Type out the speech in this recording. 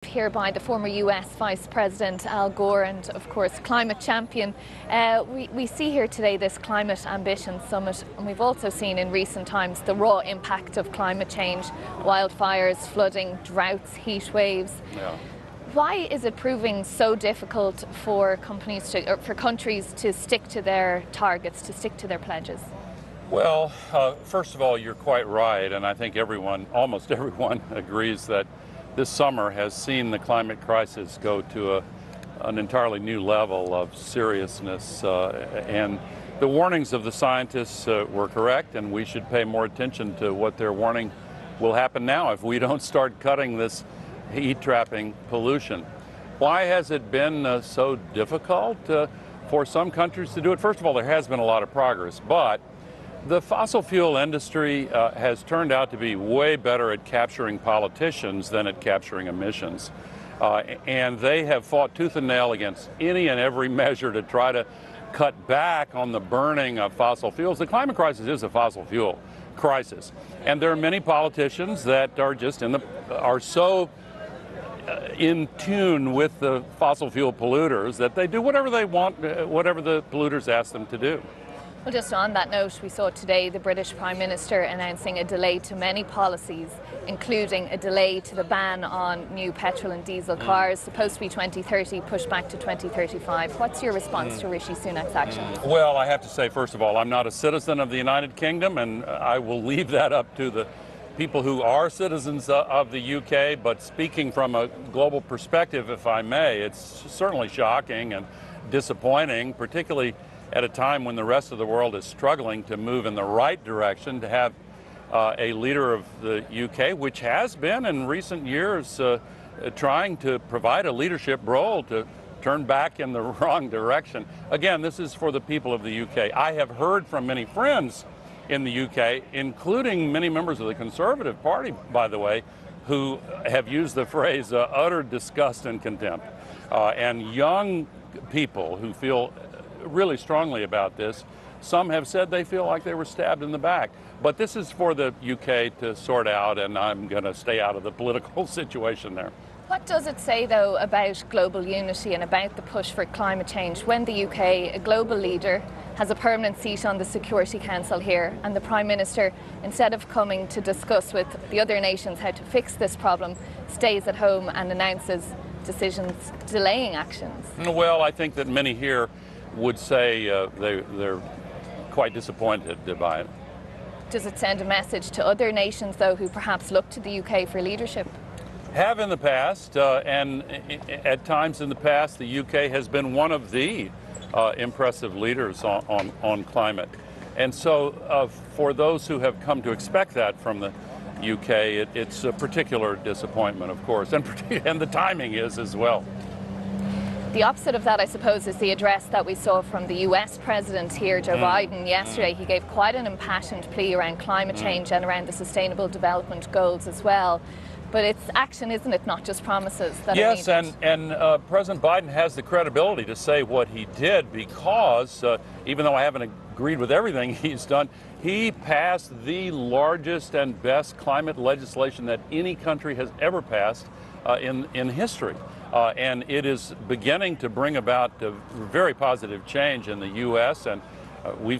Here by the former US Vice President Al Gore and, of course, climate champion. We see here today this Climate Ambition Summit, and we've also seen in recent times the raw impact of climate change, wildfires, flooding, droughts, heat waves. Yeah. Why is it proving so difficult for countries to stick to their targets, to stick to their pledges? Well, first of all, you're quite right, and I think almost everyone agrees that this summer has seen the climate crisis go to an entirely new level of seriousness, and the warnings of the scientists were correct, and we should pay more attention to what they're warning will happen now if we don't start cutting this heat-trapping pollution. Why has it been so difficult for some countries to do it? First of all, there has been a lot of progress, but the fossil fuel industry has turned out to be way better at capturing politicians than at capturing emissions. And they have fought tooth and nail against any and every measure to try to cut back on the burning of fossil fuels. The climate crisis is a fossil fuel crisis. And there are many politicians that are just are so in tune with the fossil fuel polluters that they do whatever they want, whatever the polluters ask them to do. Well, just on that note, we saw today the British Prime Minister announcing a delay to many policies, including a delay to the ban on new petrol and diesel cars, supposed to be 2030, pushed back to 2035. What's your response to Rishi Sunak's action? Well, I have to say, first of all, I'm not a citizen of the United Kingdom, and I will leave that up to the people who are citizens of the UK, but speaking from a global perspective, if I may, it's certainly shocking and disappointing, particularly at a time when the rest of the world is struggling to move in the right direction, to have a leader of the UK, which has been in recent years trying to provide a leadership role, to turn back in the wrong direction. Again, this is for the people of the UK. I have heard from many friends in the UK, including many members of the Conservative Party, by the way, who have used the phrase utter disgust and contempt. And young people who feel really strongly about this. Some have said they feel like they were stabbed in the back. But this is for the UK to sort out, and I'm going to stay out of the political situation there. What does it say, though, about global unity and about the push for climate change when the UK, a global leader, has a permanent seat on the Security Council here, and the Prime Minister, instead of coming to discuss with the other nations how to fix this problem, stays at home and announces decisions delaying actions? Well, I think that many here would say they're quite disappointed by it. Does it send a message to other nations, though, who perhaps look to the UK for leadership? Have in the past, and at times in the past, the UK has been one of the impressive leaders on climate. And so for those who have come to expect that from the UK, it's a particular disappointment, of course, and the timing is as well. The opposite of that, I suppose, is the address that we saw from the US President here, Joe Biden, yesterday. He gave quite an impassioned plea around climate change and around the Sustainable Development Goals as well. But it's action, isn't it, not just promises that are needed? Yes, and President Biden has the credibility to say what he did because, even though I haven't agreed with everything he's done, he passed the largest and best climate legislation that any country has ever passed in history. And it is beginning to bring about a very positive change in the U.S., and we've